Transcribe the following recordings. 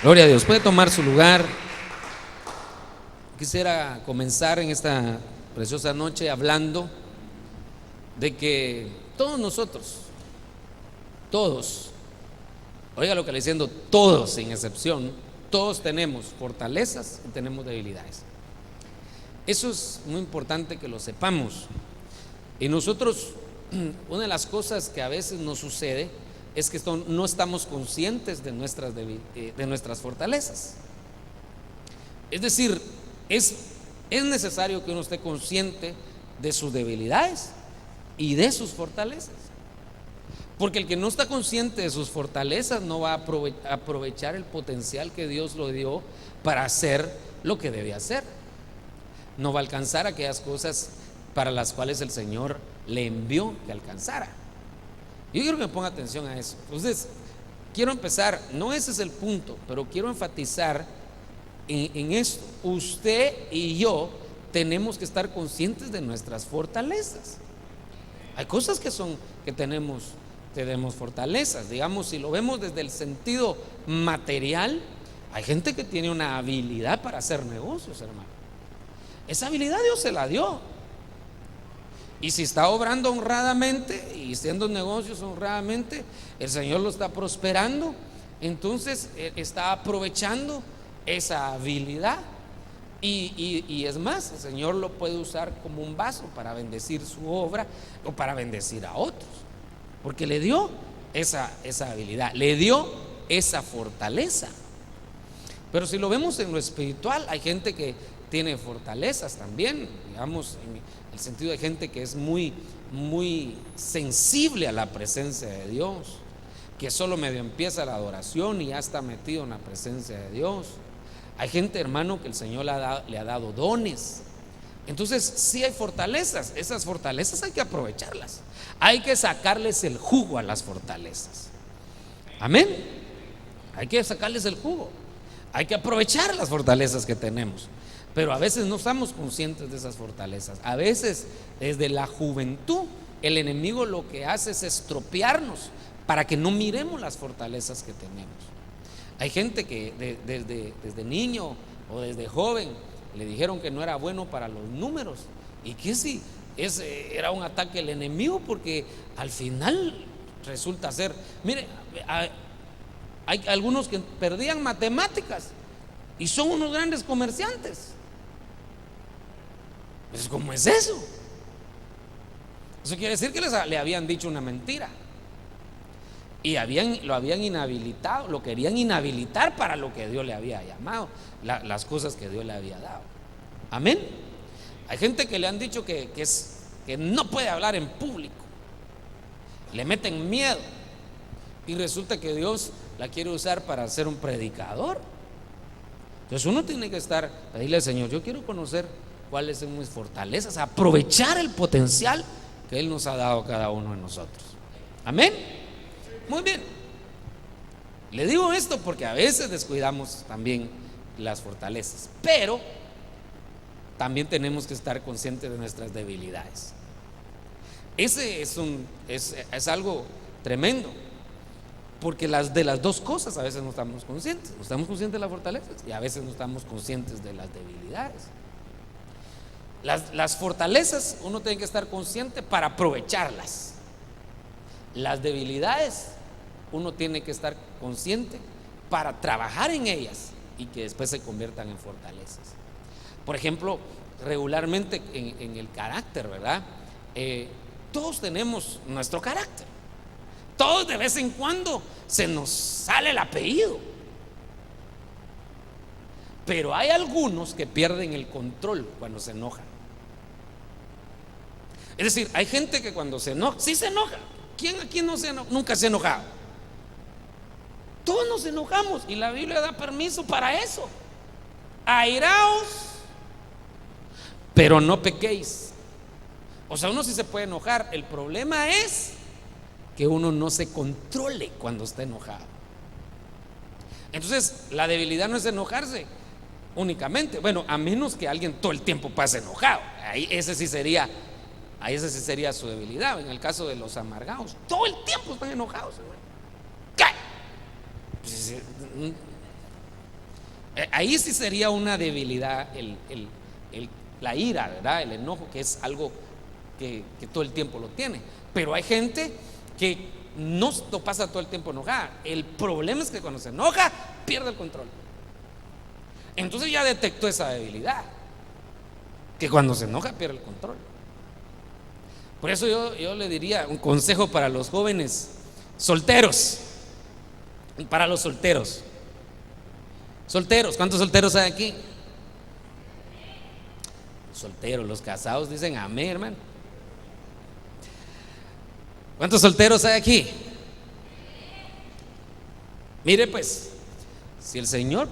Gloria a Dios. Puede tomar su lugar. Quisiera comenzar en esta preciosa noche hablando de que todos nosotros, todos, oiga lo que le estoy diciendo, todos sin excepción, todos tenemos fortalezas y tenemos debilidades. Eso es muy importante que lo sepamos. Y nosotros, una de las cosas que a veces nos sucede es que no estamos conscientes de nuestras fortalezas. Es decir, es necesario que uno esté consciente de sus debilidades y de sus fortalezas, porque el que no está consciente de sus fortalezas no va a aprovechar el potencial que Dios lo dio para hacer lo que debe hacer. No va a alcanzar aquellas cosas para las cuales el Señor le envió que alcanzara. Yo quiero que me ponga atención a eso. Entonces, quiero empezar, no ese es el punto, pero quiero enfatizar en esto. Usted y yo tenemos que estar conscientes de nuestras fortalezas. Hay cosas que tenemos fortalezas. Digamos, si lo vemos desde el sentido material, hay gente que tiene una habilidad para hacer negocios, hermano. Esa habilidad Dios se la dio. Y si está obrando honradamente y haciendo negocios honradamente, el Señor lo está prosperando. Entonces está aprovechando esa habilidad. Y es más, el Señor lo puede usar como un vaso para bendecir su obra o para bendecir a otros, porque le dio esa habilidad, le dio esa fortaleza. Pero si lo vemos en lo espiritual, hay gente que tiene fortalezas también, digamos, en el sentido de gente que es muy, muy sensible a la presencia de Dios, que solo medio empieza la adoración y ya está metido en la presencia de Dios. Hay gente, hermano, que el Señor le ha dado dones. Entonces sí hay fortalezas. Esas fortalezas hay que aprovecharlas. Hay que sacarles el jugo a las fortalezas. Amén. Hay que sacarles el jugo. Hay que aprovechar las fortalezas que tenemos. Pero a veces no estamos conscientes de esas fortalezas. A veces desde la juventud el enemigo lo que hace es estropearnos para que no miremos las fortalezas que tenemos. Hay gente que desde niño o desde joven le dijeron que no era bueno para los números, y que sí, era un ataque del enemigo, porque al final resulta ser, mire, hay algunos que perdían matemáticas y son unos grandes comerciantes. Pues, ¿cómo es eso? Eso quiere decir que le habían dicho una mentira y lo habían inhabilitado, lo querían inhabilitar para lo que Dios le había llamado, las cosas que Dios le había dado. Amén. Hay gente que le han dicho que no puede hablar en público, le meten miedo, y resulta que Dios la quiere usar para ser un predicador. Entonces uno tiene que pedirle al Señor: yo quiero conocer cuáles son mis fortalezas, aprovechar el potencial que Él nos ha dado a cada uno de nosotros. Amén. Muy bien. Le digo esto porque a veces descuidamos también las fortalezas, pero también tenemos que estar conscientes de nuestras debilidades. Ese es algo tremendo, porque de las dos cosas a veces no estamos conscientes. No estamos conscientes de las fortalezas y a veces no estamos conscientes de las debilidades. Las fortalezas uno tiene que estar consciente para aprovecharlas. Las debilidades uno tiene que estar consciente para trabajar en ellas y que después se conviertan en fortalezas. Por ejemplo, regularmente en el carácter, ¿verdad? Todos tenemos nuestro carácter. Todos de vez en cuando se nos sale el apellido. Pero hay algunos que pierden el control cuando se enojan. Es decir, hay gente que cuando se enoja, sí se enoja. ¿Quién aquí no se enoja? Nunca se ha enojado. Todos nos enojamos y la Biblia da permiso para eso. Airaos, pero no pequéis. O sea, uno sí se puede enojar. El problema es que uno no se controle cuando está enojado. Entonces, la debilidad no es enojarse únicamente. Bueno, a menos que alguien todo el tiempo pase enojado. Ese sí sería su debilidad. En el caso de los amargados, todo el tiempo están enojados. ¿Qué? Ahí sí sería una debilidad la ira, ¿verdad? El enojo, que es algo que todo el tiempo lo tiene. Pero hay gente que no pasa todo el tiempo enojada. El problema es que cuando se enoja pierde el control. Entonces ya detectó esa debilidad, que cuando se enoja pierde el control. Por eso yo le diría un consejo para los jóvenes solteros. Para los solteros. Solteros, ¿cuántos solteros hay aquí? Solteros, los casados dicen amén, hermano. ¿Cuántos solteros hay aquí? Mire pues, si el Señor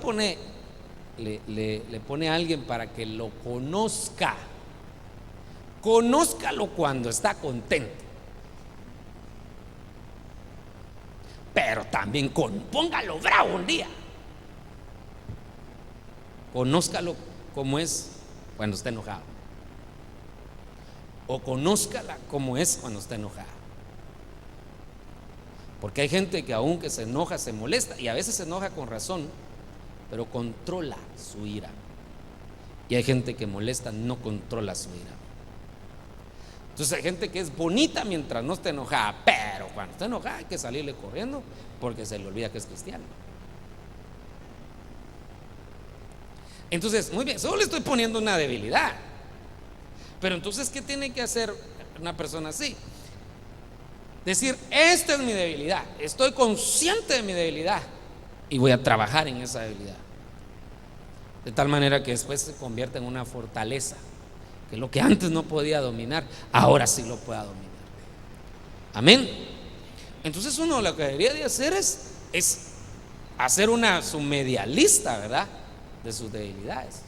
le pone a alguien para que lo conozca, conózcalo cuando está contento, pero también póngalo bravo un día. Conózcalo como es cuando está enojado, o conózcala como es cuando está enojada. Porque hay gente que aunque se enoja, se molesta, y a veces se enoja con razón, pero controla su ira. Y hay gente que molesta, no controla su ira. Entonces hay gente que es bonita mientras no esté enojada, pero cuando está enojada hay que salirle corriendo porque se le olvida que es cristiano. Entonces, muy bien, solo le estoy poniendo una debilidad. Pero entonces, ¿qué tiene que hacer una persona así? Decir, esta es mi debilidad, estoy consciente de mi debilidad y voy a trabajar en esa debilidad, de tal manera que después se convierta en una fortaleza, que lo que antes no podía dominar, ahora sí lo pueda dominar. Amén. Entonces uno lo que debería de hacer es hacer su media lista, ¿verdad?, de sus debilidades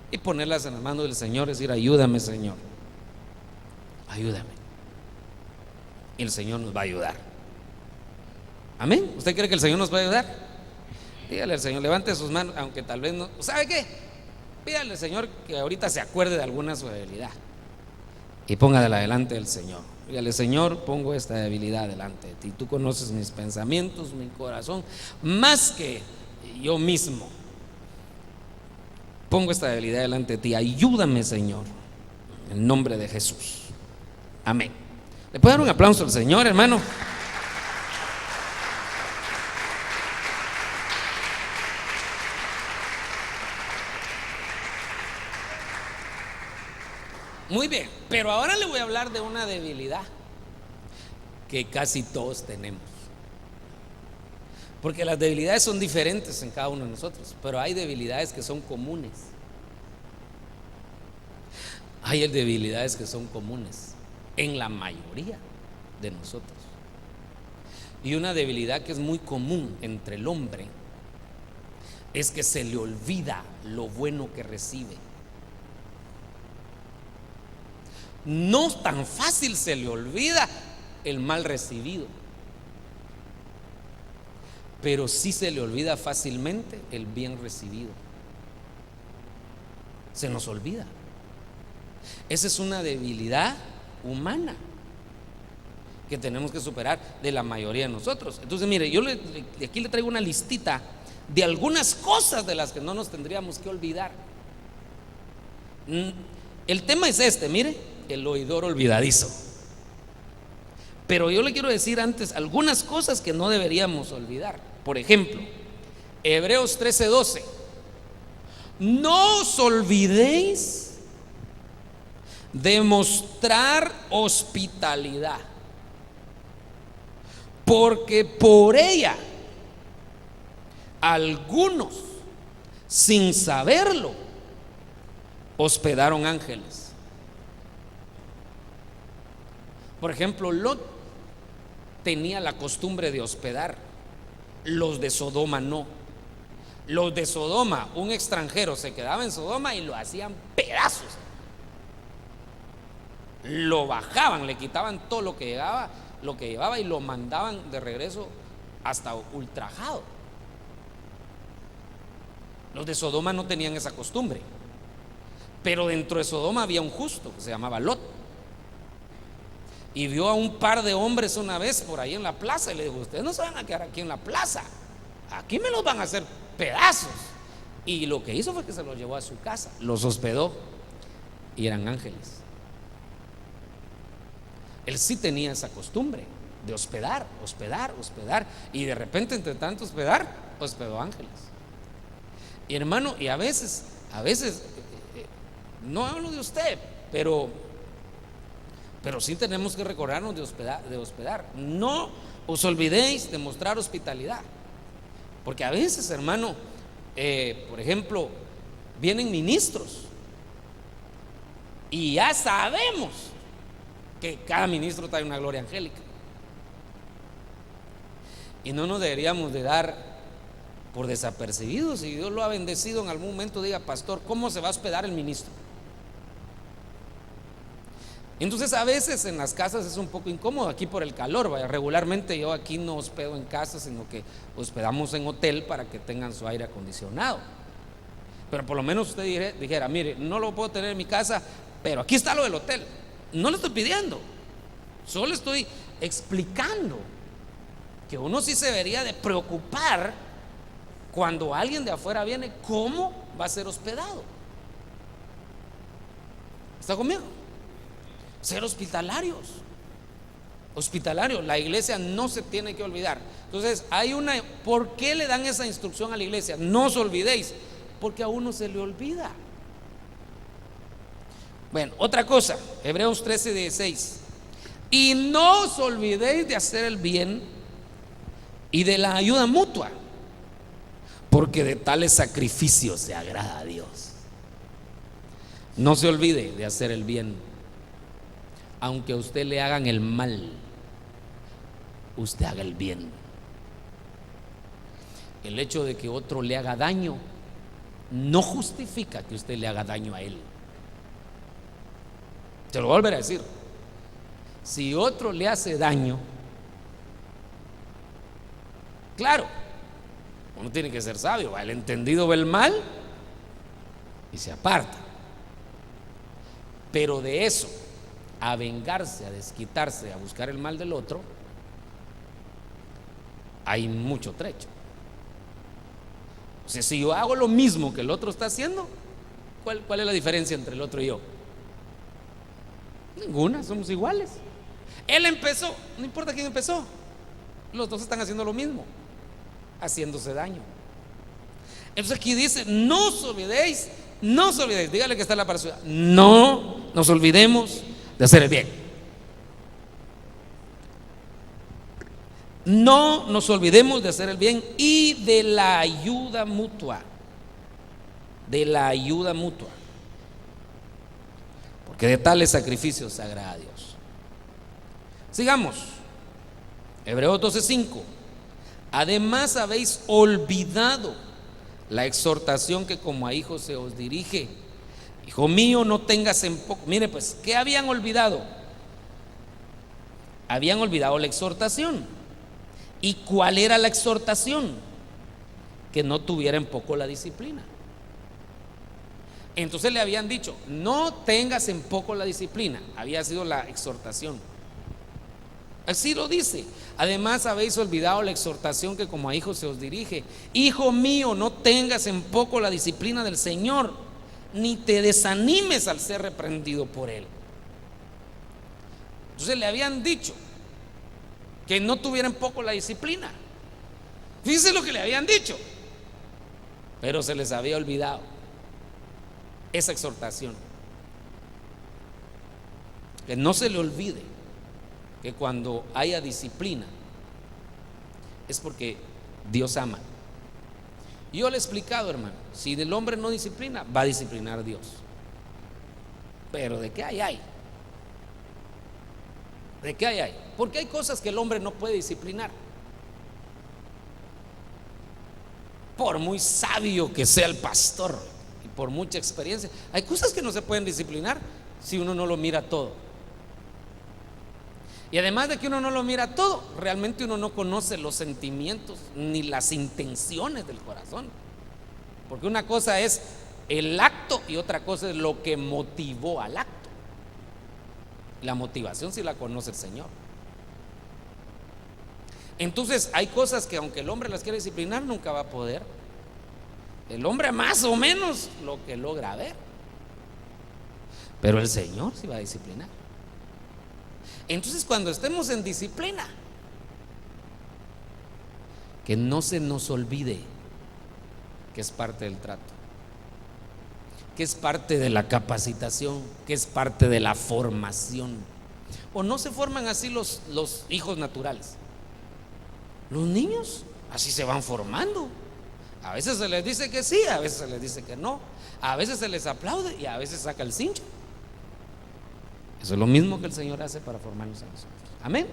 y ponerlas en las manos del Señor, decir, ayúdame, Señor, ayúdame. Y el Señor nos va a ayudar. Amén. ¿Usted cree que el Señor nos va a ayudar? Dígale al Señor, levante sus manos, aunque tal vez no. ¿Sabe qué? Pídale al Señor que ahorita se acuerde de alguna su debilidad y póngala delante del Señor. Dígale, Señor, pongo esta debilidad delante de ti. Tú conoces mis pensamientos, mi corazón, más que yo mismo. Pongo esta debilidad delante de ti. Ayúdame, Señor, en el nombre de Jesús. Amén. ¿Le puede dar un aplauso al Señor, hermano? Muy bien, pero ahora le voy a hablar de una debilidad que casi todos tenemos. Porque las debilidades son diferentes en cada uno de nosotros, pero hay debilidades que son comunes. Hay debilidades que son comunes en la mayoría de nosotros. Y una debilidad que es muy común entre el hombre es que se le olvida lo bueno que recibe. No tan fácil se le olvida el mal recibido, pero sí se le olvida fácilmente el bien recibido. Se nos olvida. Esa es una debilidad humana que tenemos que superar de la mayoría de nosotros. Entonces, mire, yo aquí le traigo una listita de algunas cosas de las que no nos tendríamos que olvidar. El tema es mire, el oidor olvidadizo. Pero yo le quiero decir antes algunas cosas que no deberíamos olvidar. Por ejemplo, Hebreos 13:12. No os olvidéis de mostrar hospitalidad, porque por ella algunos, sin saberlo, hospedaron ángeles. Por ejemplo, Lot tenía la costumbre de hospedar, los de Sodoma no. Los de Sodoma, un extranjero se quedaba en Sodoma y lo hacían pedazos, lo bajaban, le quitaban todo lo que llevaba y lo mandaban de regreso hasta ultrajado. Los de Sodoma no tenían esa costumbre, pero dentro de Sodoma había un justo que se llamaba Lot, y vio a un par de hombres una vez por ahí en la plaza y le dijo: ustedes no se van a quedar aquí en la plaza, aquí me los van a hacer pedazos. Y lo que hizo fue que se los llevó a su casa, los hospedó, y eran ángeles. Él sí tenía esa costumbre de hospedar, y de repente, entre tanto hospedar, hospedó ángeles. Y hermano, y a veces, no hablo de usted, pero sí tenemos que recordarnos de hospedar. No os olvidéis de mostrar hospitalidad, porque a veces, hermano, por ejemplo, vienen ministros y ya sabemos que cada ministro trae una gloria angélica, y no nos deberíamos de dar por desapercibidos. Si Dios lo ha bendecido en algún momento, diga: pastor, ¿cómo se va a hospedar el ministro? Entonces a veces en las casas es un poco incómodo aquí por el calor. Vaya, regularmente yo aquí no hospedo en casa, sino que hospedamos en hotel para que tengan su aire acondicionado. Pero por lo menos usted dijera: mire, no lo puedo tener en mi casa, pero aquí está lo del hotel. No le estoy pidiendo, solo estoy explicando que uno sí se debería de preocupar cuando alguien de afuera viene, cómo va a ser hospedado. ¿Está conmigo? Ser hospitalarios. La iglesia no se tiene que olvidar. Entonces ¿por qué le dan esa instrucción a la iglesia? No os olvidéis, porque a uno se le olvida. Bueno, otra cosa, Hebreos 13:16. Y no os olvidéis de hacer el bien y de la ayuda mutua, porque de tales sacrificios se agrada a Dios. No se olvide de hacer el bien, aunque a usted le hagan el mal, usted haga el bien. El hecho de que otro le haga daño no justifica que usted le haga daño a él. Se lo voy a volver a decir: si otro le hace daño, claro, uno tiene que ser sabio. El entendido ve el mal y se aparta. Pero de eso a vengarse, a desquitarse, a buscar el mal del otro, hay mucho trecho. O sea, si yo hago lo mismo que el otro está haciendo, ¿cuál es la diferencia entre el otro y yo? Ninguna, somos iguales. Él empezó, no importa quién empezó, los dos están haciendo lo mismo, haciéndose daño. Entonces aquí dice: no os olvidéis, dígale que está en la parábola, no nos olvidemos de hacer el bien. No nos olvidemos de hacer el bien y de la ayuda mutua. Porque de tales sacrificios se agrada a Dios. Sigamos. Hebreos 12:5. Además habéis olvidado la exhortación que como a hijos se os dirige. Hijo mío, no tengas en poco. Mire pues, ¿qué habían olvidado? Habían olvidado la exhortación. ¿Y cuál era la exhortación? Que no tuviera en poco la disciplina. Entonces le habían dicho: no tengas en poco la disciplina. Había sido la exhortación. Así lo dice: además habéis olvidado la exhortación que como a hijos se os dirige. Hijo mío, no tengas en poco la disciplina del Señor, ni te desanimes al ser reprendido por Él. Entonces le habían dicho que no tuviera en poco la disciplina. Fíjense lo que le habían dicho, pero se les había olvidado esa exhortación. Que no se le olvide que cuando haya disciplina es porque Dios ama. Y yo le he explicado, hermano, si el hombre no disciplina, va a disciplinar a Dios. Pero ¿de qué hay? ¿De qué hay? Porque hay cosas que el hombre no puede disciplinar. Por muy sabio que sea el pastor y por mucha experiencia, hay cosas que no se pueden disciplinar si uno no lo mira todo. Y además de que uno no lo mira todo, realmente uno no conoce los sentimientos ni las intenciones del corazón. Porque una cosa es el acto y otra cosa es lo que motivó al acto. La motivación sí la conoce el Señor. Entonces hay cosas que aunque el hombre las quiera disciplinar, nunca va a poder. El hombre más o menos lo que logra ver, pero el Señor sí va a disciplinar. Entonces, cuando estemos en disciplina, que no se nos olvide que es parte del trato, que es parte de la capacitación, que es parte de la formación. O no se forman así los hijos naturales. Los niños así se van formando. A veces se les dice que sí, a veces se les dice que no, a veces se les aplaude y a veces saca el cincho. Eso es lo mismo que el Señor hace para formarnos a nosotros. Amén.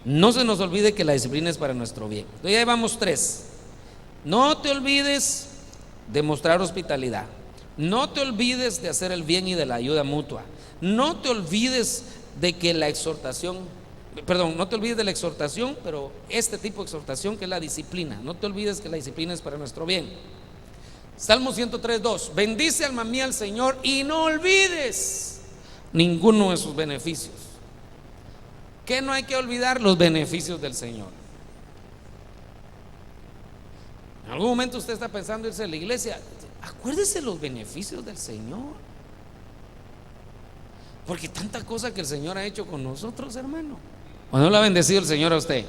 No se nos olvide que la disciplina es para nuestro bien. Entonces ya llevamos 3. No te olvides de mostrar hospitalidad. No te olvides de hacer el bien y de la ayuda mutua. No te olvides de que la exhortación, no te olvides de la exhortación, pero este tipo de exhortación que es la disciplina. No te olvides que la disciplina es para nuestro bien. Salmo 103:2. Bendice alma mía al Señor y no olvides ninguno de sus beneficios. ¿Qué no hay que olvidar? Los beneficios del Señor. En algún momento usted está pensando irse a la iglesia, acuérdese los beneficios del Señor, porque tanta cosa que el Señor ha hecho con nosotros, hermano. ¿O no lo ha bendecido el Señor a usted?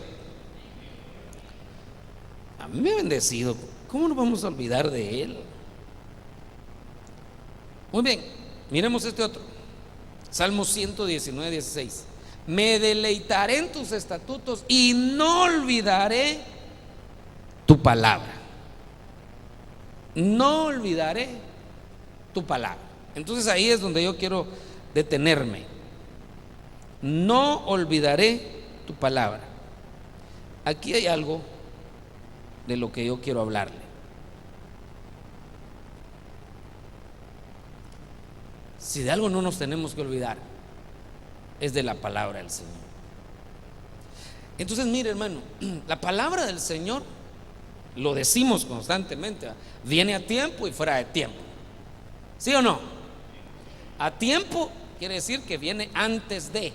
A mí me ha bendecido. ¿Cómo nos vamos a olvidar de Él? Muy bien, miremos este otro. Salmo 119:16. Me deleitaré en tus estatutos y no olvidaré tu palabra. No olvidaré tu palabra. Entonces ahí es donde yo quiero detenerme. No olvidaré tu palabra. Aquí hay algo de lo que yo quiero hablarle. Si de algo no nos tenemos que olvidar, es de la palabra del Señor. Entonces mire, hermano, la palabra del Señor, lo decimos constantemente, viene a tiempo y fuera de tiempo. ¿Sí o no? A tiempo quiere decir que viene antes de.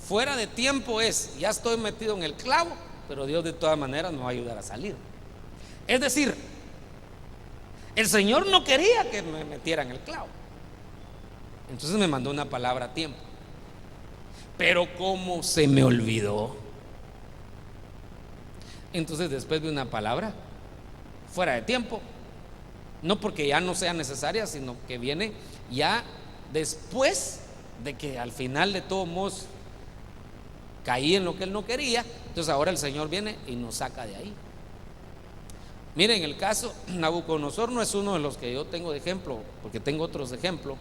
Fuera de tiempo es, ya estoy metido en el clavo, pero Dios de todas maneras me va a ayudar a salir. Es decir, el Señor no quería que me metiera en el clavo, entonces me mandó una palabra a tiempo. Pero como se me olvidó, entonces después de una palabra fuera de tiempo, no porque ya no sea necesaria, sino que viene ya después de que al final de todos modos caí en lo que Él no quería. Entonces ahora el Señor viene y nos saca de ahí. Miren, el caso Nabucodonosor no es uno de los que yo tengo de ejemplo, porque tengo otros ejemplos,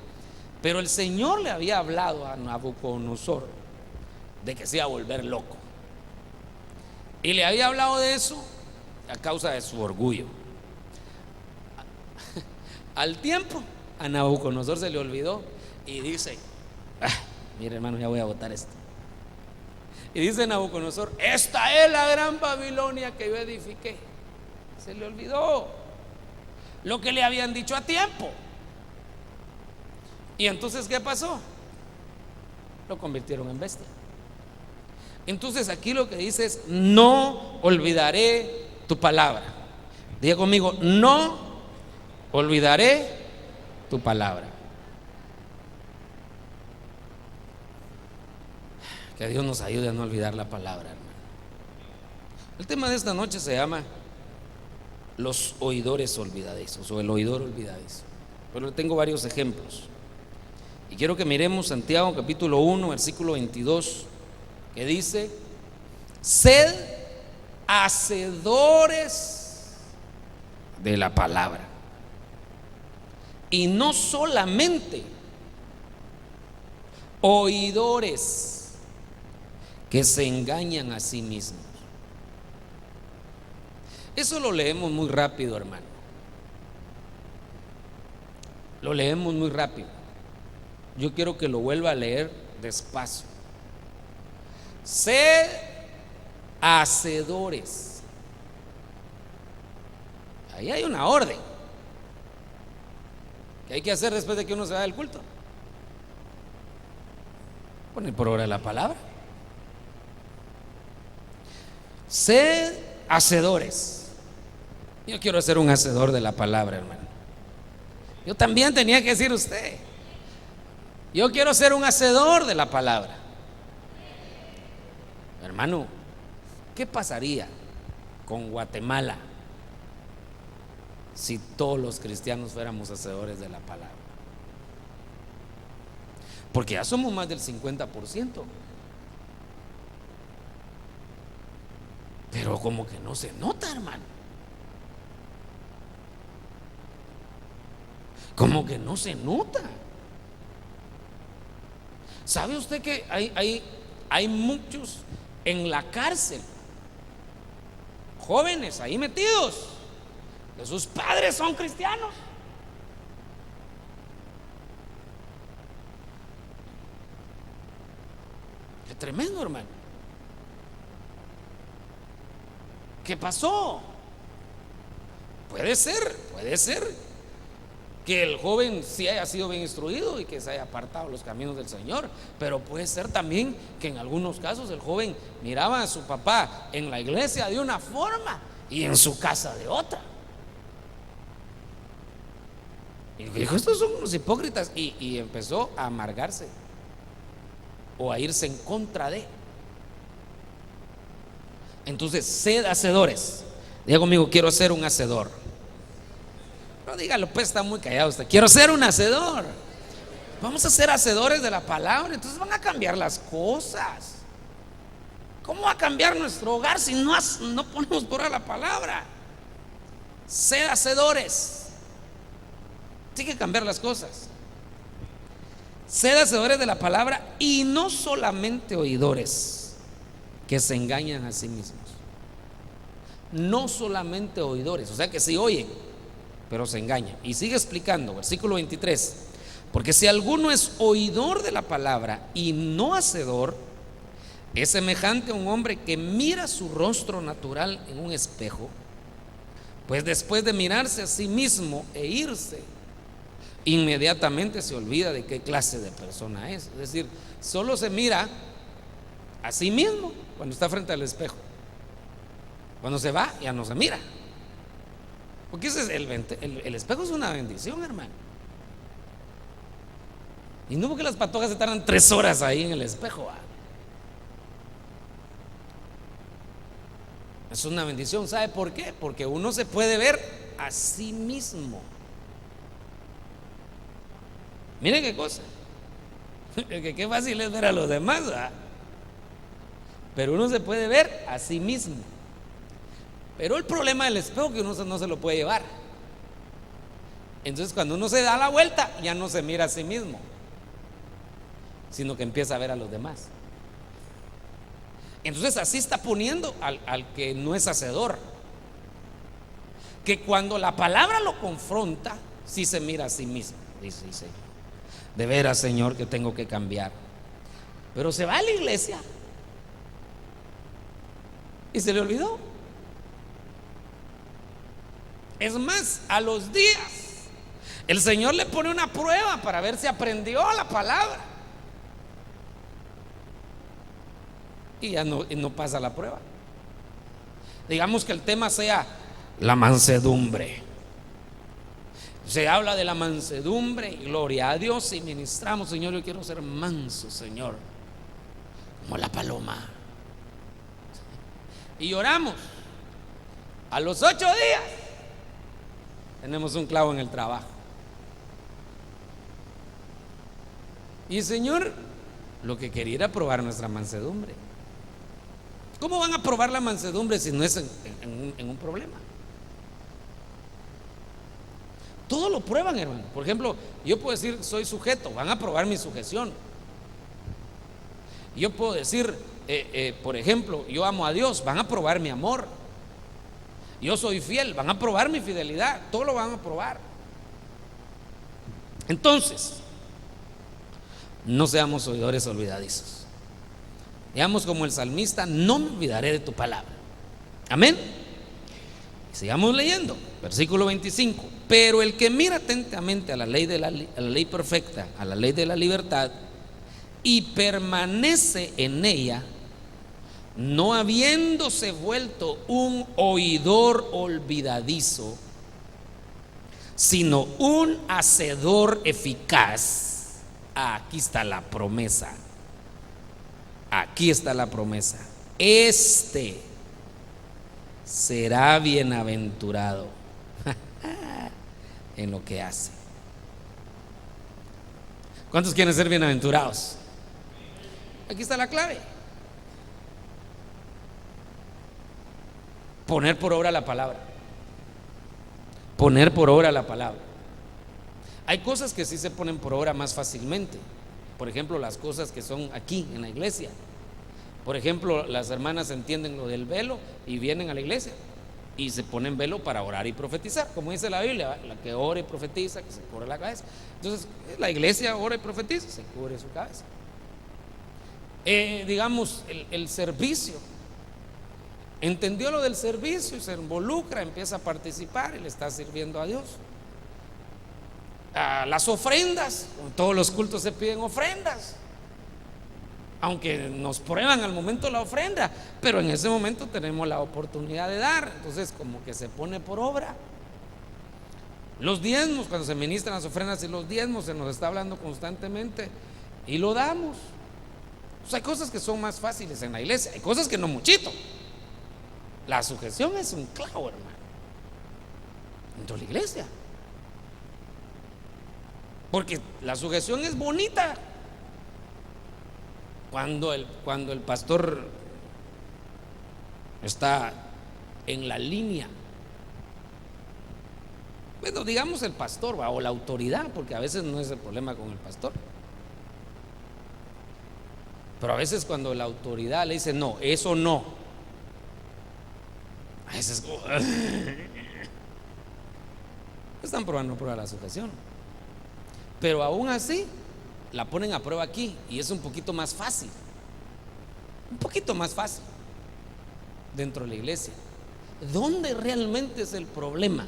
pero el Señor le había hablado a Nabucodonosor de que se iba a volver loco, y le había hablado de eso a causa de su orgullo. Al tiempo a Nabucodonosor se le olvidó y dice: mire, hermano, ya voy a botar esto. Y dice Nabucodonosor: esta es la gran Babilonia que yo edifiqué. Se le olvidó lo que le habían dicho a tiempo. Y entonces, ¿qué pasó? Lo convirtieron en bestia. Entonces aquí lo que dice es: no olvidaré tu palabra. Diga conmigo: no olvidaré tu palabra. Que Dios nos ayude a no olvidar la palabra, hermano. El tema de esta noche se llama los oidores olvidadizos, o el oidor olvidadizo. Pero tengo varios ejemplos y quiero que miremos Santiago capítulo 1 versículo 22, que dice: sed hacedores de la palabra y no solamente oidores que se engañan a sí mismos. Eso lo leemos muy rápido, hermano. Lo leemos muy rápido. Yo quiero que lo vuelva a leer despacio. Sed hacedores. Ahí hay una orden que hay que hacer después de que uno se va del culto: poner por obra la palabra. Sed hacedores. Yo quiero ser un hacedor de la palabra, hermano. Yo también tenía que decir usted, yo quiero ser un hacedor de la palabra. Hermano, ¿qué pasaría con Guatemala si todos los cristianos fuéramos hacedores de la palabra? Porque ya somos más del 50%. Pero como que no se nota, hermano. Como que no se nota. ¿Sabe usted que hay muchos en la cárcel, jóvenes ahí metidos, que sus padres son cristianos? Qué tremendo, hermano. ¿Qué pasó? Puede ser que el joven sí haya sido bien instruido y que se haya apartado de los caminos del Señor, pero puede ser también que en algunos casos el joven miraba a su papá en la iglesia de una forma y en su casa de otra. Y dijo, estos son unos hipócritas, y empezó a amargarse o a irse en contra de. Entonces, sed hacedores. Diga conmigo, quiero ser un hacedor. No, dígalo, pues está muy callado usted. Quiero ser un hacedor. Vamos a ser hacedores de la palabra. Entonces van a cambiar las cosas. ¿Cómo va a cambiar nuestro hogar si no ponemos por ahí la palabra? Sed hacedores. Tiene que cambiar las cosas. Sed hacedores de la palabra y no solamente oidores, que se engañan a sí mismos. No solamente oidores, o sea que sí oyen, pero se engañan. Y sigue explicando, versículo 23: porque si alguno es oidor de la palabra y no hacedor, es semejante a un hombre que mira su rostro natural en un espejo, pues después de mirarse a sí mismo e irse, inmediatamente se olvida de qué clase de persona es. Es decir, solo se mira a sí mismo cuando está frente al espejo. Cuando se va, ya no se mira. Porque ese es el espejo es una bendición, hermano. Y no porque las patojas se tardan 3 horas ahí en el espejo, ¿va? Es una bendición. ¿Sabe por qué? Porque uno se puede ver a sí mismo. Mire qué cosa. Que qué fácil es ver a los demás, ¿va? Pero uno se puede ver a sí mismo. Pero el problema del espejo es que uno no se lo puede llevar. Entonces cuando uno se da la vuelta, ya no se mira a sí mismo, sino que empieza a ver a los demás. Entonces así está poniendo al que no es hacedor, que cuando la palabra lo confronta, sí se mira a sí mismo. Dice, de veras, Señor, que tengo que cambiar. Pero se va a la iglesia y se le olvidó. Es más, a los días el Señor le pone una prueba para ver si aprendió la palabra, y ya no pasa la prueba. Digamos que el tema sea la mansedumbre. Se habla de la mansedumbre y gloria a Dios, y ministramos: Señor, yo quiero ser manso, Señor, como la paloma. Y oramos. A los 8 días tenemos un clavo en el trabajo. Y el Señor lo que quería era probar nuestra mansedumbre. ¿Cómo van a probar la mansedumbre si no es en un problema? Todo lo prueban, hermano. Por ejemplo, yo puedo decir soy sujeto, van a probar mi sujeción. Yo puedo decir, por ejemplo, yo amo a Dios, van a probar mi amor. Yo soy fiel, van a probar mi fidelidad. Todo lo van a probar. Entonces, no seamos oidores olvidadizos. Digamos como el salmista: no me olvidaré de tu palabra. Amén. Sigamos leyendo, versículo 25: pero el que mira atentamente a la ley perfecta, a la ley de la libertad, y permanece en ella, no habiéndose vuelto un oidor olvidadizo, sino un hacedor eficaz. Aquí está la promesa. Aquí está la promesa. Este será bienaventurado en lo que hace. ¿Cuántos quieren ser bienaventurados? Aquí está la clave. Poner por obra la palabra. Poner por obra la palabra. Hay cosas que sí se ponen por obra más fácilmente. Por ejemplo, las cosas que son aquí en la iglesia. Por ejemplo, las hermanas entienden lo del velo y vienen a la iglesia y se ponen velo para orar y profetizar, como dice la Biblia, la que ora y profetiza, que se cubre la cabeza. Entonces, la iglesia ora y profetiza, se cubre su cabeza. Digamos, el servicio. Entendió lo del servicio y se involucra, empieza a participar y le está sirviendo a Dios. Las ofrendas, en todos los cultos se piden ofrendas, aunque nos prueban al momento la ofrenda, pero en ese momento tenemos la oportunidad de dar, entonces como que se pone por obra. Los diezmos, cuando se ministran las ofrendas y los diezmos, se nos está hablando constantemente y lo damos. Pues hay cosas que son más fáciles en la iglesia, hay cosas que no muchito. La sujeción es un clavo, hermano, dentro de la iglesia, porque la sujeción es bonita. Cuando el pastor está en la línea, bueno, digamos el pastor o la autoridad, porque a veces no es el problema con el pastor, pero a veces cuando la autoridad le dice no, eso no, a veces están probando prueba la sujeción, pero aún así la ponen a prueba aquí y es un poquito más fácil, dentro de la iglesia. ¿Dónde realmente es el problema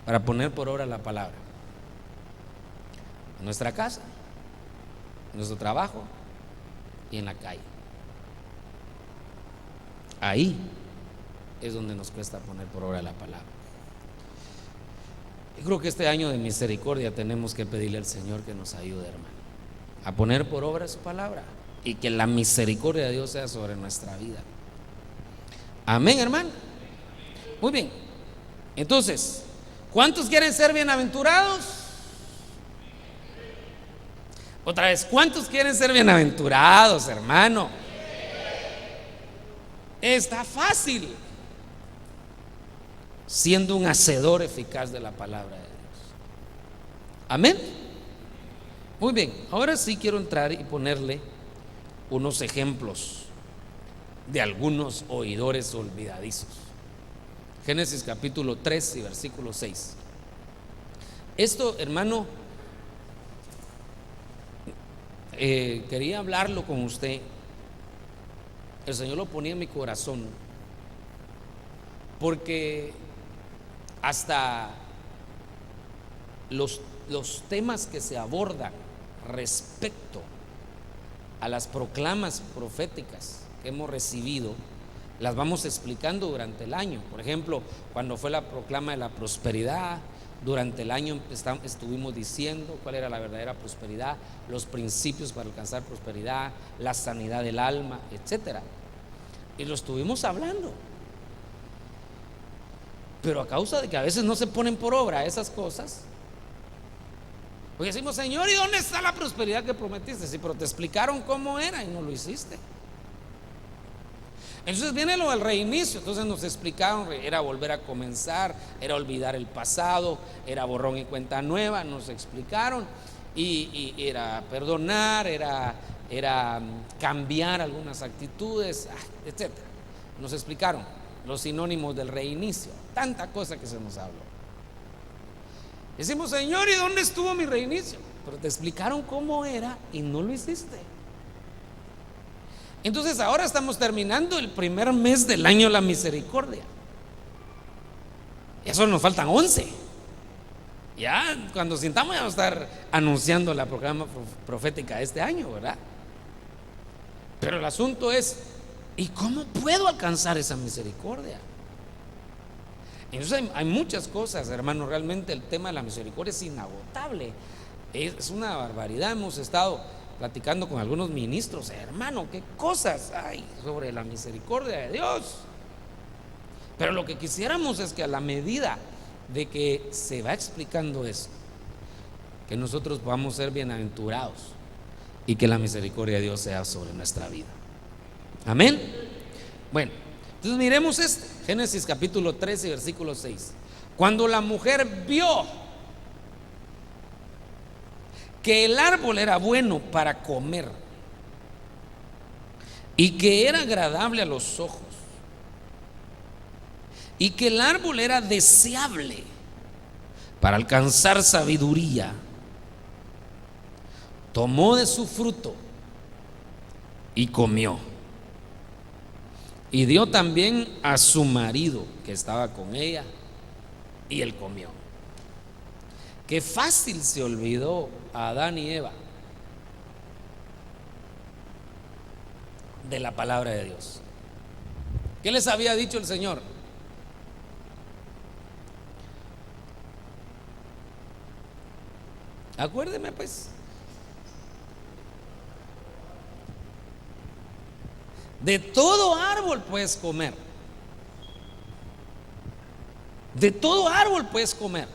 para poner por obra la palabra? En nuestra casa, en nuestro trabajo y en la calle. Ahí es donde nos cuesta poner por obra la palabra. Yo creo que este año de misericordia tenemos que pedirle al Señor que nos ayude, hermano, a poner por obra su palabra y que la misericordia de Dios sea sobre nuestra vida. Amén, hermano. Muy bien. Entonces, ¿cuántos quieren ser bienaventurados? Otra vez, ¿cuántos quieren ser bienaventurados, hermano? Está fácil, siendo un hacedor eficaz de la palabra de Dios. Amén. Muy bien, ahora sí quiero entrar y ponerle unos ejemplos de algunos oidores olvidadizos. Génesis capítulo 3 y versículo 6. Esto, hermano, quería hablarlo con usted. El Señor lo ponía en mi corazón, porque hasta los temas que se abordan respecto a las proclamas proféticas que hemos recibido, las vamos explicando durante el año. Por ejemplo, cuando fue la proclama de la prosperidad, durante el año estuvimos diciendo cuál era la verdadera prosperidad, los principios para alcanzar prosperidad, la sanidad del alma, etcétera. Y lo estuvimos hablando. Pero a causa de que a veces no se ponen por obra esas cosas, porque decimos, Señor, ¿y dónde está la prosperidad que prometiste? Sí, pero te explicaron cómo era y no lo hiciste. Entonces viene lo del reinicio. Entonces nos explicaron, era volver a comenzar, era olvidar el pasado, era borrón y cuenta nueva. Nos explicaron y era perdonar, era cambiar algunas actitudes, etcétera. Nos explicaron los sinónimos del reinicio, tanta cosa que se nos habló. Decimos, Señor, ¿y dónde estuvo mi reinicio? Pero te explicaron cómo era y no lo hiciste. Entonces ahora estamos terminando el primer mes del año de la misericordia. Y eso nos faltan 11. Ya cuando sintamos ya vamos a estar anunciando la proclama profética de este año, ¿verdad? Pero el asunto es, ¿Y cómo puedo alcanzar esa misericordia? Entonces hay muchas cosas, hermano. Realmente el tema de la misericordia es inagotable. Es una barbaridad. Hemos estado platicando con algunos ministros, hermano, qué cosas hay sobre la misericordia de Dios. Pero lo que quisiéramos es que a la medida de que se va explicando eso, que nosotros podamos ser bienaventurados y que la misericordia de Dios sea sobre nuestra vida. Amén. Bueno, entonces miremos Génesis capítulo 13, versículo 6. Cuando la mujer vio que el árbol era bueno para comer y que era agradable a los ojos y que el árbol era deseable para alcanzar sabiduría, tomó de su fruto y comió, y dio también a su marido que estaba con ella, y él comió. Qué fácil se olvidó a Adán y Eva de la palabra de Dios. ¿Qué les había dicho el Señor? Acuérdeme pues. De todo árbol puedes comer. De todo árbol puedes comer.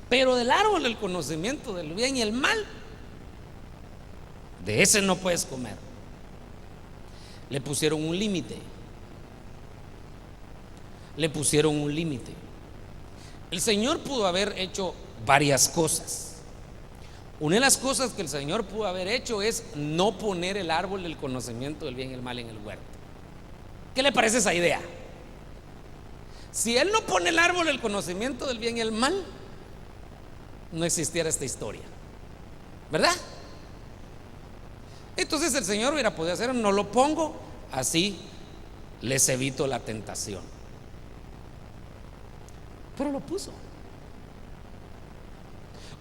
Pero del árbol del conocimiento del bien y el mal, de ese no puedes comer. Le pusieron un límite. Le pusieron un límite. El Señor pudo haber hecho varias cosas. Una de las cosas que el Señor pudo haber hecho es no poner el árbol del conocimiento del bien y el mal en el huerto. ¿Qué le parece esa idea? Si Él no pone el árbol del conocimiento del bien y el mal, no existiera esta historia, ¿verdad? Entonces el Señor hubiera podido hacer: no lo pongo, así les evito la tentación. Pero lo puso.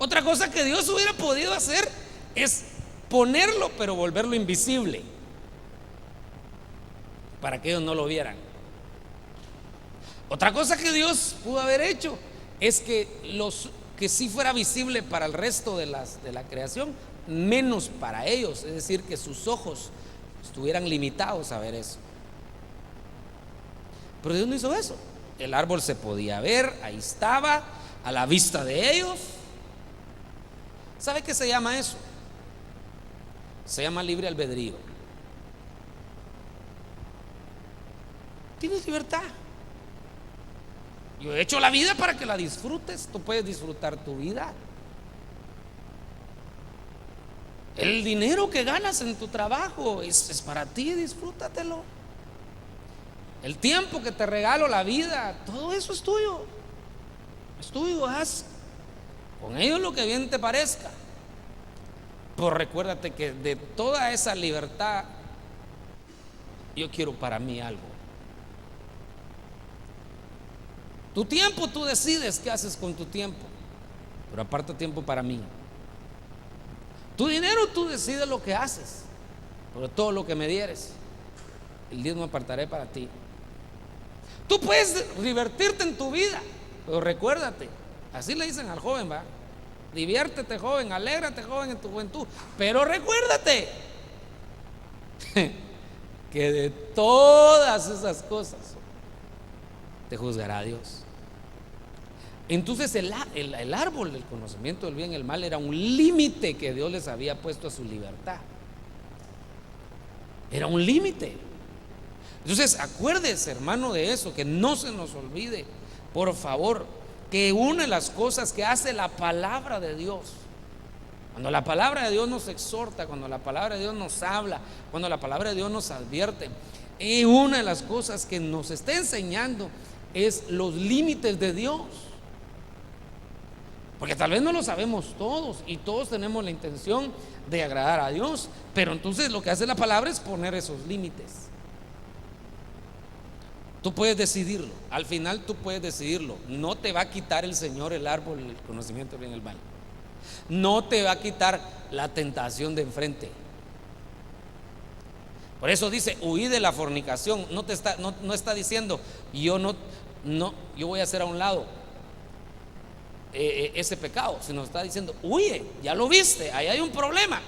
Otra cosa que Dios hubiera podido hacer es ponerlo, pero volverlo invisible, para que ellos no lo vieran. Otra cosa que Dios pudo haber hecho es que sí fuera visible para el resto de la creación, menos para ellos, es decir, que sus ojos estuvieran limitados a ver eso. Pero Dios no hizo eso. El árbol se podía ver, ahí estaba, a la vista de ellos. ¿Sabe qué se llama eso? Se llama libre albedrío. Tienes libertad. Yo he hecho la vida para que la disfrutes. Tú puedes disfrutar tu vida. El dinero que ganas en tu trabajo es para ti, disfrútatelo. El tiempo que te regalo, la vida, todo eso es tuyo. Es tuyo, haz con ellos lo que bien te parezca. Pero recuérdate que de toda esa libertad, yo quiero para mí algo. Tu tiempo, tú decides qué haces con tu tiempo, pero aparta tiempo para mí. Tu dinero, tú decides lo que haces, pero todo lo que me dieres, el diezmo apartaré para ti. Tú puedes divertirte en tu vida, pero recuérdate, así le dicen al joven, va: diviértete, joven, alégrate, joven, en tu juventud, pero recuérdate que de todas esas cosas te juzgará Dios. Entonces el árbol del conocimiento del bien y el mal era un límite que Dios les había puesto a su libertad. Era un límite. Entonces acuérdese, hermano, de eso, que no se nos olvide, por favor, que una de las cosas que hace la palabra de Dios, cuando la palabra de Dios nos exhorta, cuando la palabra de Dios nos habla, cuando la palabra de Dios nos advierte, y una de las cosas que nos está enseñando es los límites de Dios. Porque tal vez no lo sabemos todos y todos tenemos la intención de agradar a Dios, pero entonces lo que hace la palabra es poner esos límites. Tú puedes decidirlo, al final tú puedes decidirlo. No te va a quitar el Señor el árbol, el conocimiento del bien y el mal. No te va a quitar la tentación de enfrente. Por eso dice, huí de la fornicación. No está diciendo, yo voy a hacer a un lado ese pecado, sino está diciendo, huye, ya lo viste, ahí hay un problema,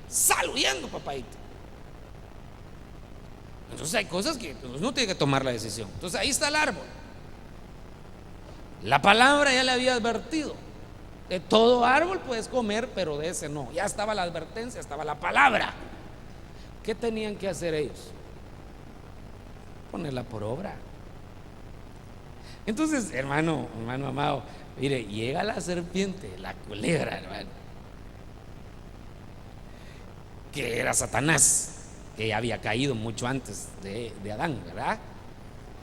sal huyendo, papadito. Entonces hay cosas que uno tiene que tomar la decisión. Entonces ahí está el árbol. La palabra ya le había advertido: de todo árbol puedes comer, pero de ese no. Ya estaba la advertencia, estaba la palabra. ¿Qué tenían que hacer ellos? Ponerla por obra. Entonces, hermano amado, mire, llega la serpiente, la culebra, hermano, que era Satanás, que ya había caído mucho antes de Adán, ¿verdad?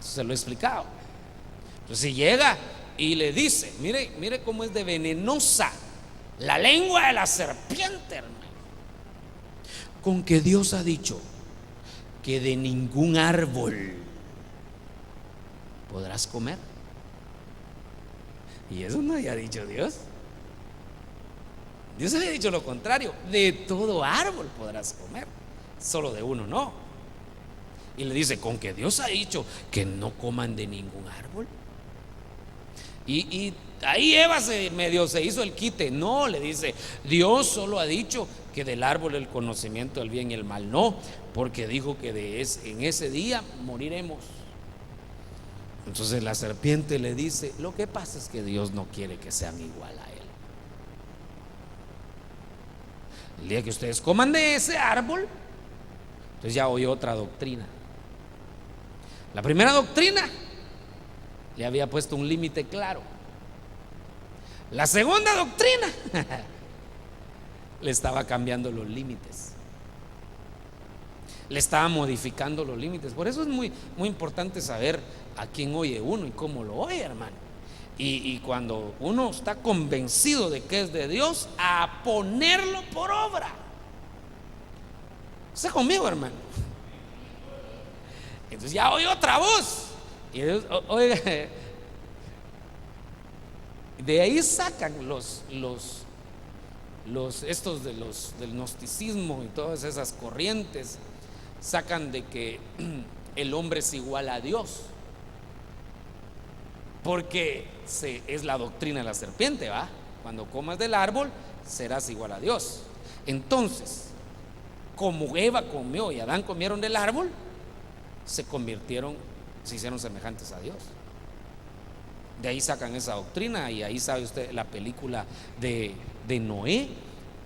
Eso se lo he explicado. Entonces llega y le dice, mire cómo es de venenosa la lengua de la serpiente, hermano. Con que Dios ha dicho que de ningún árbol podrás comer. Y eso no había dicho Dios. Dios había dicho lo contrario: de todo árbol podrás comer, solo de uno no. Y le dice, con que Dios ha dicho que no coman de ningún árbol. Y ahí Eva se hizo el quite. No, le dice, Dios solo ha dicho que del árbol del conocimiento del bien y el mal no, porque dijo que en ese día moriremos. Entonces la serpiente le dice, lo que pasa es que Dios no quiere que sean igual a Él. El día que ustedes coman de ese árbol, entonces ya oyó otra doctrina. La primera doctrina le había puesto un límite claro. La segunda doctrina le estaba cambiando los límites, le estaba modificando los límites. Por eso es muy, muy importante saber a quién oye uno y cómo lo oye, hermano. Y cuando uno está convencido de que es de Dios, a ponerlo por obra. ¿Está conmigo, hermano? Entonces ya oye otra voz. Y Dios, oiga, de ahí sacan estos del gnosticismo y todas esas corrientes, sacan de que el hombre es igual a Dios, porque es la doctrina de la serpiente, ¿va? Cuando comas del árbol serás igual a Dios. Entonces, como Eva comió y Adán comieron del árbol, se hicieron semejantes a Dios. De ahí sacan esa doctrina. Y ahí sabe usted la película de Noé,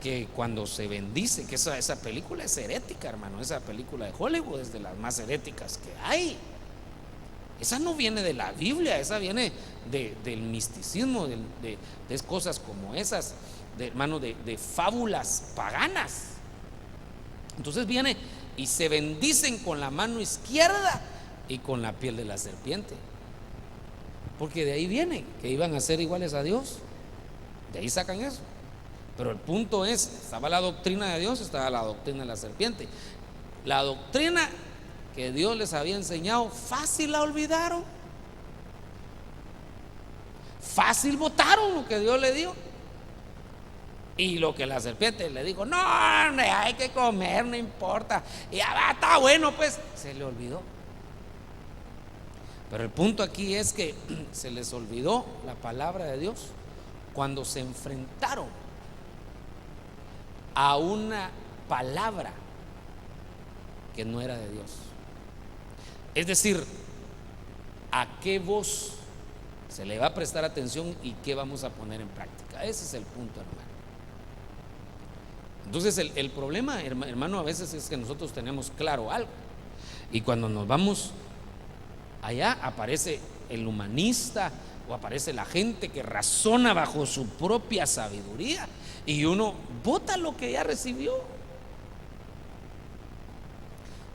que cuando se bendice, que esa película es herética, hermano. Esa película de Hollywood es de las más heréticas que hay. Esa no viene de la Biblia, esa viene del misticismo, de cosas como esas, hermano, de fábulas paganas. Entonces viene y se bendicen con la mano izquierda y con la piel de la serpiente, porque de ahí viene que iban a ser iguales a Dios. De ahí sacan eso. Pero el punto es, estaba la doctrina de Dios, estaba la doctrina de la serpiente. La doctrina que Dios les había enseñado, fácil la olvidaron, fácil votaron lo que Dios le dio. Y lo que la serpiente le dijo, no, hay que comer, no importa, y ya va, está bueno, pues se le olvidó. Pero el punto aquí es que se les olvidó la palabra de Dios cuando se enfrentaron a una palabra que no era de Dios. Es decir, ¿a qué voz se le va a prestar atención y qué vamos a poner en práctica? Ese es el punto, hermano. Entonces el problema, hermano, a veces es que nosotros tenemos claro algo, y cuando nos vamos allá aparece el humanista o aparece la gente que razona bajo su propia sabiduría, y uno vota lo que ya recibió.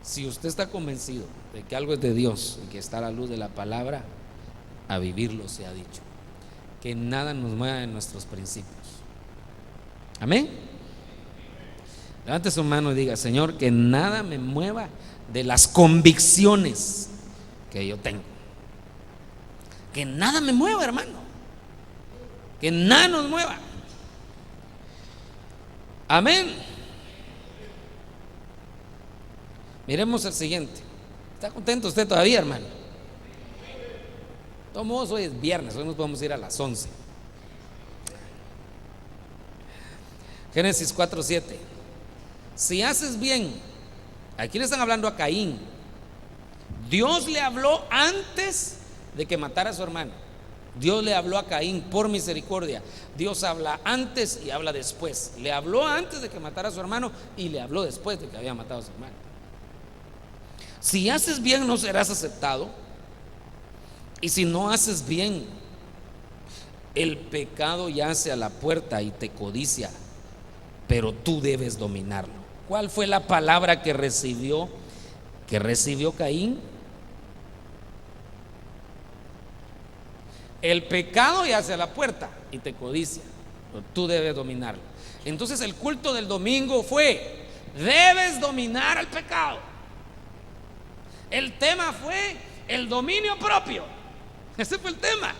Si usted está convencido de que algo es de Dios y que está a la luz de la palabra, a vivirlo se ha dicho. Que nada nos mueva de nuestros principios. Amén. Levante su mano y diga, Señor, que nada me mueva de las convicciones que yo tengo. Que nada me mueva, hermano. Que nada nos mueva. Amén. Miremos el siguiente. ¿Está contento usted todavía, hermano? De todos modos, hoy es viernes, hoy nos podemos ir a las 11. Génesis 4:7. Si haces bien, aquí le están hablando a Caín. Dios le habló antes de que matara a su hermano. Dios le habló a Caín por misericordia. Dios habla antes y habla después. Le habló antes de que matara a su hermano y le habló después de que había matado a su hermano. Si haces bien no serás aceptado, y si no haces bien, el pecado yace a la puerta y te codicia, pero tú debes dominarlo. ¿Cuál fue la palabra que recibió Caín? El pecado yace a la puerta y te codicia, pero tú debes dominarlo. Entonces el culto del domingo fue: debes dominar al pecado. El tema fue el dominio propio. Ese fue el tema.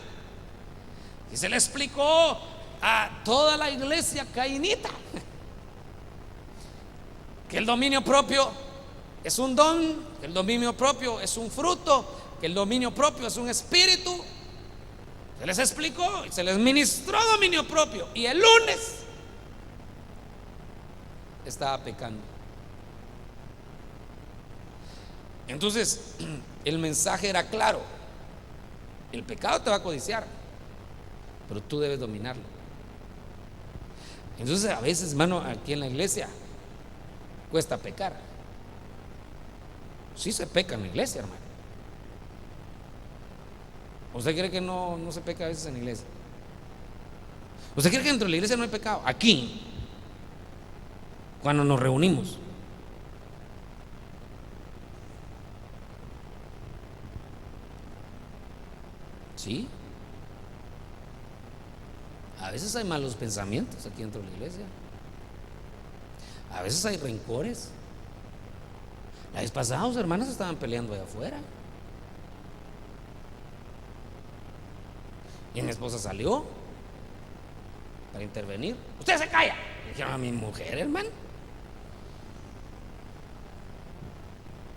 Y se le explicó a toda la iglesia cainita que el dominio propio es un don, que el dominio propio es un fruto, que el dominio propio es un espíritu. Se les explicó y se les ministró dominio propio. Y el lunes estaba pecando. Entonces el mensaje era claro: el pecado te va a codiciar, pero tú debes dominarlo. Entonces a veces, hermano, aquí en la iglesia cuesta pecar. Sí se peca en la iglesia, hermano. ¿Usted cree que no se peca a veces en la iglesia? ¿Usted cree que dentro de la iglesia no hay pecado? Aquí, cuando nos reunimos, sí. A veces hay malos pensamientos aquí dentro de la iglesia. A veces hay rencores. La vez pasada los hermanos estaban peleando allá afuera. Y mi esposa salió para intervenir. Usted se calla. Le dijeron a mi mujer, hermano.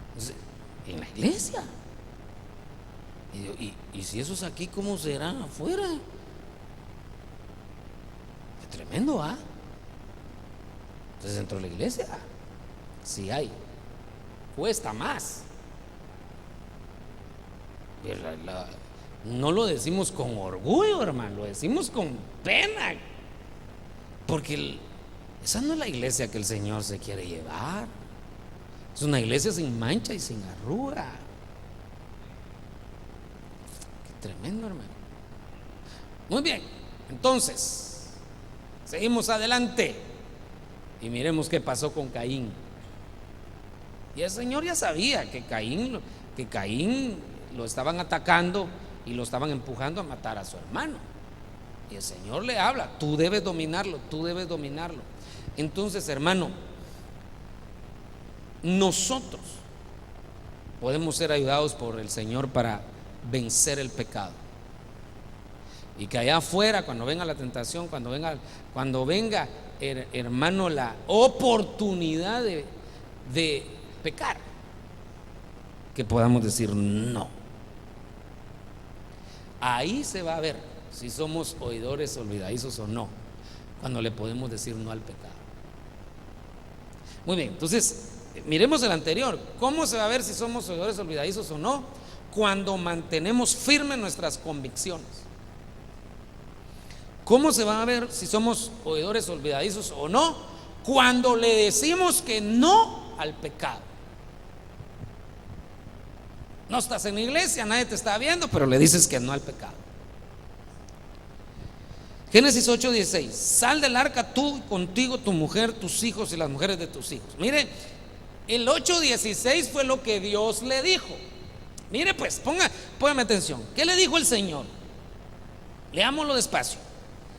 Entonces, en la iglesia. Y si eso es aquí, ¿cómo será afuera? Qué tremendo, ¿ah? Entonces dentro de la iglesia sí hay. Cuesta más. Pero no lo decimos con orgullo, hermano, lo decimos con pena, porque esa no es la iglesia que el Señor se quiere llevar. Es una iglesia sin mancha y sin arruga. Qué tremendo, hermano. Muy bien, entonces seguimos adelante y miremos qué pasó con Caín. Y el Señor ya sabía que Caín lo estaban atacando y lo estaban empujando a matar a su hermano. Y el Señor le habla: tú debes dominarlo, tú debes dominarlo. Entonces, hermano, nosotros podemos ser ayudados por el Señor para vencer el pecado. Y que allá afuera, cuando venga la tentación, cuando venga, hermano, la oportunidad de pecar, que podamos decir no. Ahí se va a ver si somos oidores olvidadizos o no, cuando le podemos decir no al pecado. Muy bien, entonces miremos el anterior. ¿Cómo se va a ver si somos oidores olvidadizos o no? Cuando mantenemos firmes nuestras convicciones. ¿Cómo se va a ver si somos oidores olvidadizos o no? Cuando le decimos que no al pecado. No estás en la iglesia, nadie te está viendo, pero le dices que no al pecado. Génesis 8:16. Sal del arca tú, contigo tu mujer, tus hijos y las mujeres de tus hijos. Mire, el 8:16 fue lo que Dios le dijo. Mire pues, póngame atención. ¿Qué le dijo el Señor? Leámoslo despacio.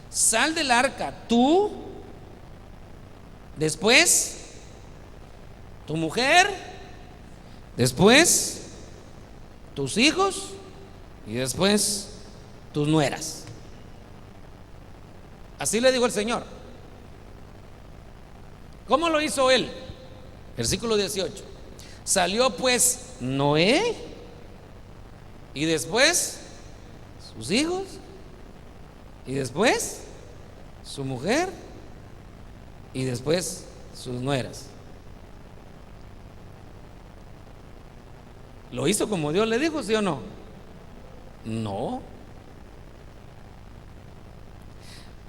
Sal del arca tú, después tu mujer, después tus hijos y después tus nueras. Así le dijo el Señor. ¿Cómo lo hizo él? Versículo 18. Salió pues Noé y después sus hijos y después su mujer y después sus nueras. ¿Lo hizo como Dios le dijo, sí o no? No.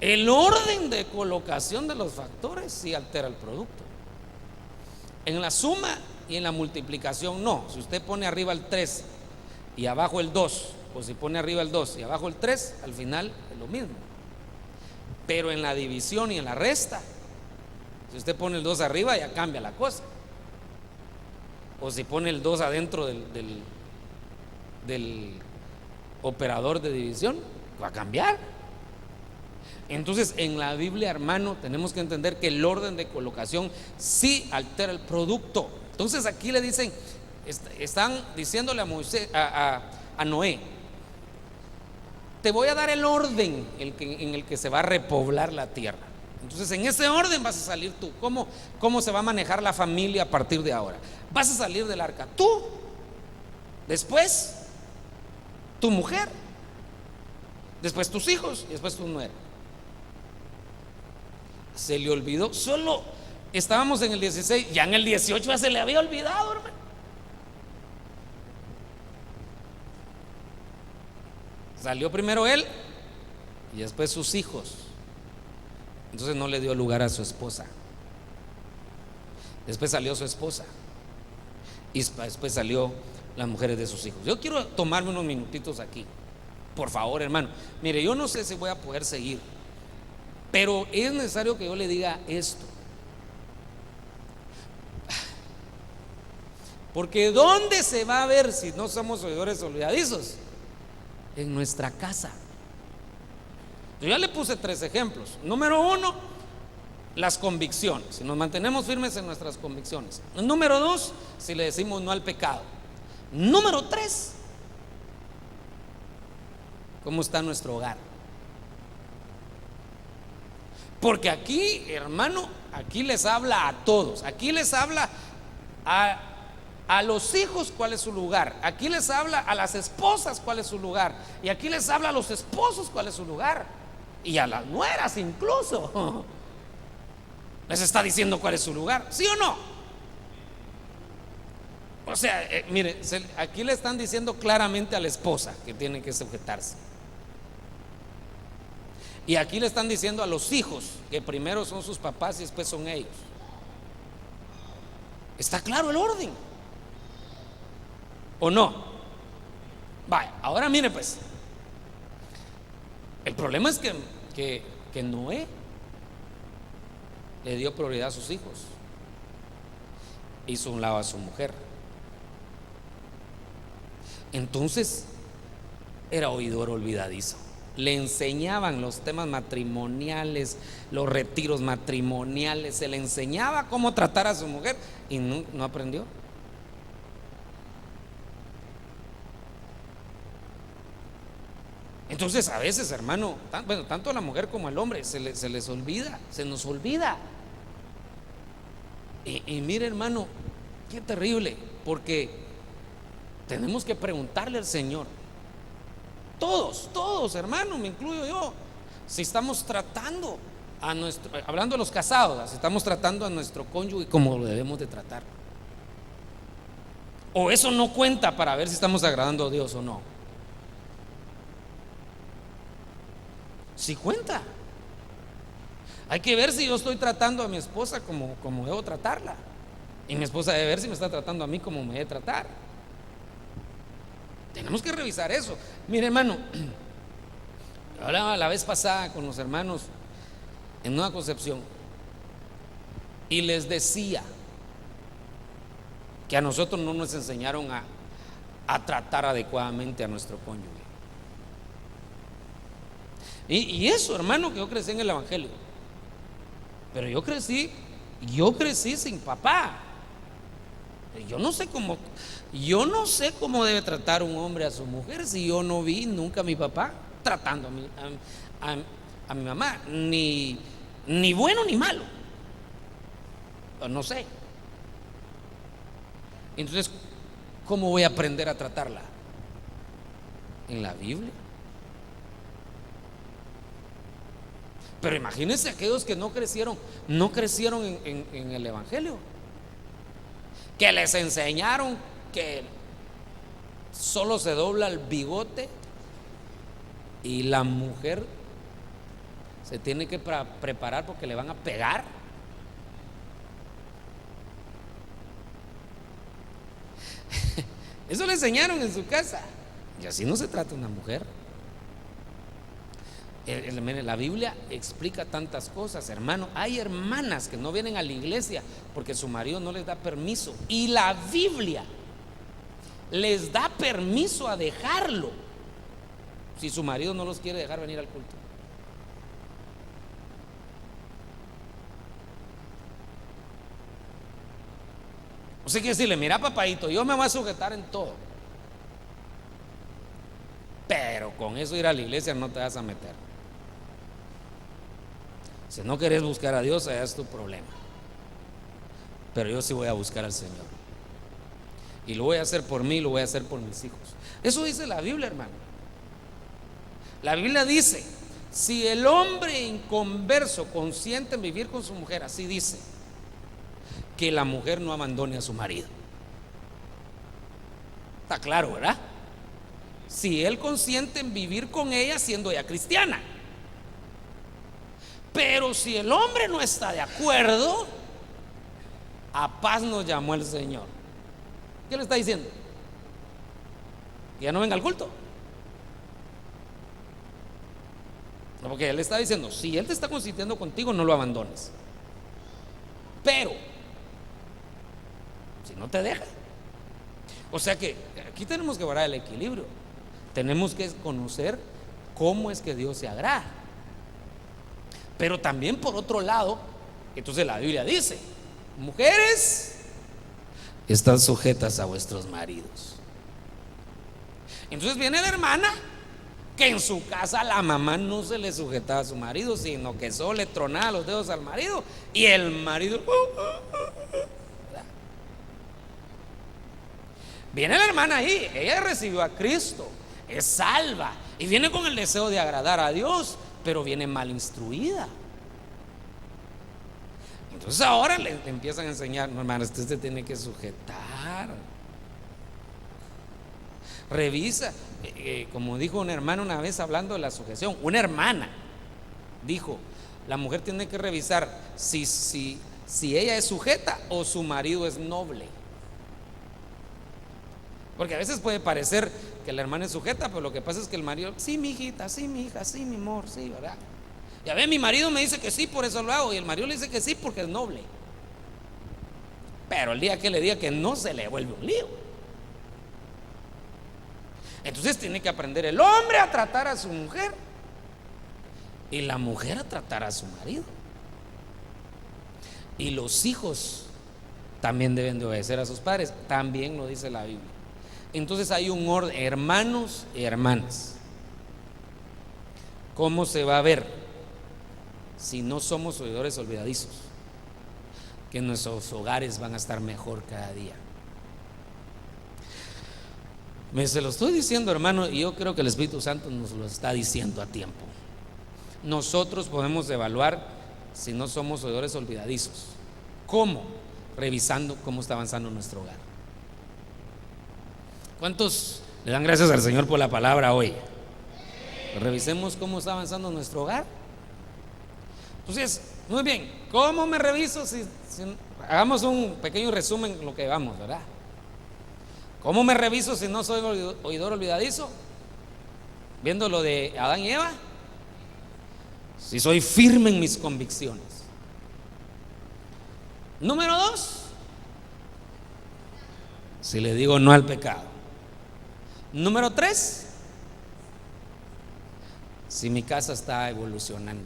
El orden de colocación de los factores sí altera el producto. En la suma y en la multiplicación no. Si usted pone arriba el 3 y abajo el 2, o si pone arriba el 2 y abajo el 3, al final es lo mismo. Pero en la división y en la resta, si usted pone el 2 arriba, ya cambia la cosa. O si pone el 2 adentro del operador de división, va a cambiar. Entonces, en la Biblia, hermano, tenemos que entender que el orden de colocación sí altera el producto. Entonces, aquí le dicen, están diciéndole a Moisés, a Noé, te voy a dar el orden en el que se va a repoblar la tierra. Entonces, en ese orden vas a salir tú. ¿Cómo se va a manejar la familia a partir de ahora? Vas a salir del arca tú, después tu mujer, después tus hijos y después tu nuera. Se le olvidó, solo estábamos en el 16, ya en el 18 ya se le había olvidado, hermano. Salió primero él y después sus hijos. Entonces no le dio lugar a su esposa. Después salió su esposa y después salió las mujeres de sus hijos. Yo quiero tomarme unos minutitos aquí, por favor, hermano. Mire, yo no sé si voy a poder seguir, pero es necesario que yo le diga esto, porque ¿dónde se va a ver si no somos oidores olvidadizos? En nuestra casa. Yo ya le puse 3 ejemplos. Número 1, las convicciones, si nos mantenemos firmes en nuestras convicciones. Número 2, si le decimos no al pecado. Número 3, ¿cómo está nuestro hogar? Porque aquí, hermano, aquí les habla a todos. Aquí les habla a los hijos cuál es su lugar. Aquí les habla a las esposas cuál es su lugar. Y aquí les habla a los esposos cuál es su lugar. Y a las nueras incluso. Les está diciendo cuál es su lugar, ¿sí o no? O sea, mire, aquí le están diciendo claramente a la esposa que tiene que sujetarse. Y aquí le están diciendo a los hijos que primero son sus papás y después son ellos. ¿Está claro el orden? ¿O no? Vaya, ahora mire pues. El problema es que Noé le dio prioridad a sus hijos, hizo un lado a su mujer. Entonces era oidor olvidadizo. Le enseñaban los temas matrimoniales, los retiros matrimoniales, se le enseñaba cómo tratar a su mujer y no aprendió. Entonces a veces, hermano, tanto la mujer como el hombre se les olvida, se nos olvida. Y mire, hermano, qué terrible, porque tenemos que preguntarle al Señor. Todos, hermano, me incluyo yo, si estamos tratando hablando de los casados, si estamos tratando a nuestro cónyuge como lo debemos de tratar. O eso no cuenta para ver si estamos agradando a Dios o no. Sí cuenta. Hay que ver si yo estoy tratando a mi esposa como debo tratarla, y mi esposa debe ver si me está tratando a mí como me debe tratar. Tenemos que revisar eso. Mire, hermano, hablaba la vez pasada con los hermanos en Nueva Concepción y les decía que a nosotros no nos enseñaron a tratar adecuadamente a nuestro cónyuge. Y eso, hermano, que yo crecí en el Evangelio, pero yo crecí sin papá. Yo no sé cómo debe tratar un hombre a su mujer si yo no vi nunca a mi papá tratando a mi mamá, ni bueno ni malo. No sé. Entonces, ¿cómo voy a aprender a tratarla? En la Biblia. Pero imagínense aquellos que no crecieron en el Evangelio, que les enseñaron que solo se dobla el bigote y la mujer se tiene que preparar porque le van a pegar. Eso le enseñaron en su casa. Y así no se trata una mujer. La Biblia explica tantas cosas, hermano. Hay hermanas que no vienen a la iglesia porque su marido no les da permiso, y la Biblia les da permiso a dejarlo si su marido no los quiere dejar venir al culto. O sea, que decirle: mira, papadito, yo me voy a sujetar en todo, pero con eso ir a la iglesia no te vas a meter. Si no querés buscar a Dios, allá es tu problema, pero yo sí voy a buscar al Señor, y lo voy a hacer por mí, lo voy a hacer por mis hijos. Eso dice la Biblia, hermano. La Biblia dice: si el hombre inconverso consiente en vivir con su mujer, así dice, que la mujer no abandone a su marido. Está claro, ¿verdad? Si él consiente en vivir con ella siendo ella cristiana. Pero si el hombre no está de acuerdo, a paz nos llamó el Señor. ¿Qué le está diciendo? Que ya no venga al culto. No, porque él le está diciendo: si él te está consintiendo contigo, no lo abandones. Pero si no te deja, o sea que aquí tenemos que guardar el equilibrio. Tenemos que conocer cómo es que Dios se agrada. Pero también, por otro lado, entonces la Biblia dice: mujeres, están sujetas a vuestros maridos. Entonces viene la hermana que en su casa la mamá no se le sujetaba a su marido, sino que solo le tronaba los dedos al marido, y el marido viene la hermana ahí, ella recibió a Cristo, es salva y viene con el deseo de agradar a Dios, pero viene mal instruida. Entonces ahora le empiezan a enseñar: no, hermano, usted se tiene que sujetar. Revisa, como dijo una hermana una vez hablando de la sujeción, una hermana dijo: la mujer tiene que revisar si ella es sujeta o su marido es noble. Porque a veces puede parecer que la hermana es sujeta, pero lo que pasa es que el marido: sí, mi hijita, sí, mi hija, sí, mi amor, sí, ¿verdad? Ya ve, mi marido me dice que sí, por eso lo hago. Y el marido le dice que sí porque es noble. Pero el día que le diga que no, se le vuelve un lío. Entonces tiene que aprender el hombre a tratar a su mujer y la mujer a tratar a su marido. Y los hijos también deben de obedecer a sus padres, también lo dice la Biblia. Entonces hay un orden, hermanos y hermanas. ¿Cómo se va a ver si no somos oidores olvidadizos? Que nuestros hogares van a estar mejor cada día. Se lo estoy diciendo, hermano, y yo creo que el Espíritu Santo nos lo está diciendo a tiempo. Nosotros podemos evaluar si no somos oidores olvidadizos. ¿Cómo? Revisando cómo está avanzando nuestro hogar. ¿Cuántos le dan gracias al Señor por la palabra hoy? Revisemos cómo está avanzando nuestro hogar. Entonces, muy bien, ¿cómo me reviso? Hagamos un pequeño resumen en lo que vamos, ¿verdad? ¿Cómo me reviso si no soy oidor olvidadizo? Viendo lo de Adán y Eva. Si soy firme en mis convicciones. Número 2, si le digo no al pecado. Número 3, si mi casa está evolucionando.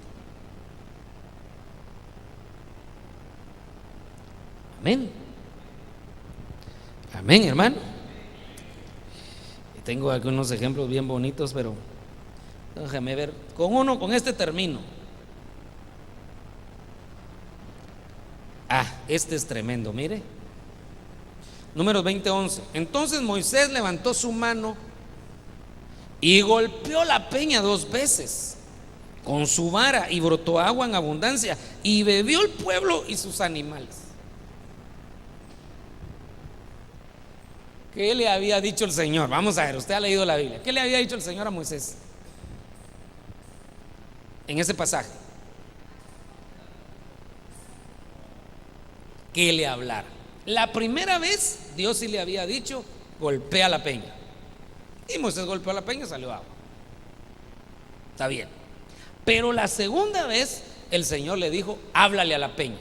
Amén. Amén, hermano. Tengo algunos ejemplos bien bonitos, pero déjame ver. Con este termino. Este es tremendo, mire. Números 20:11. Entonces Moisés levantó su mano y golpeó la peña 2 veces con su vara, y brotó agua en abundancia, y bebió el pueblo y sus animales. ¿Qué le había dicho el Señor? Vamos a ver, usted ha leído la Biblia. ¿Qué le había dicho el Señor a Moisés en ese pasaje? Que le hablara. La primera vez Dios sí le había dicho: golpea la peña. Y Moisés golpeó la peña y salió agua. Está bien. Pero la segunda vez el Señor le dijo: háblale a la peña.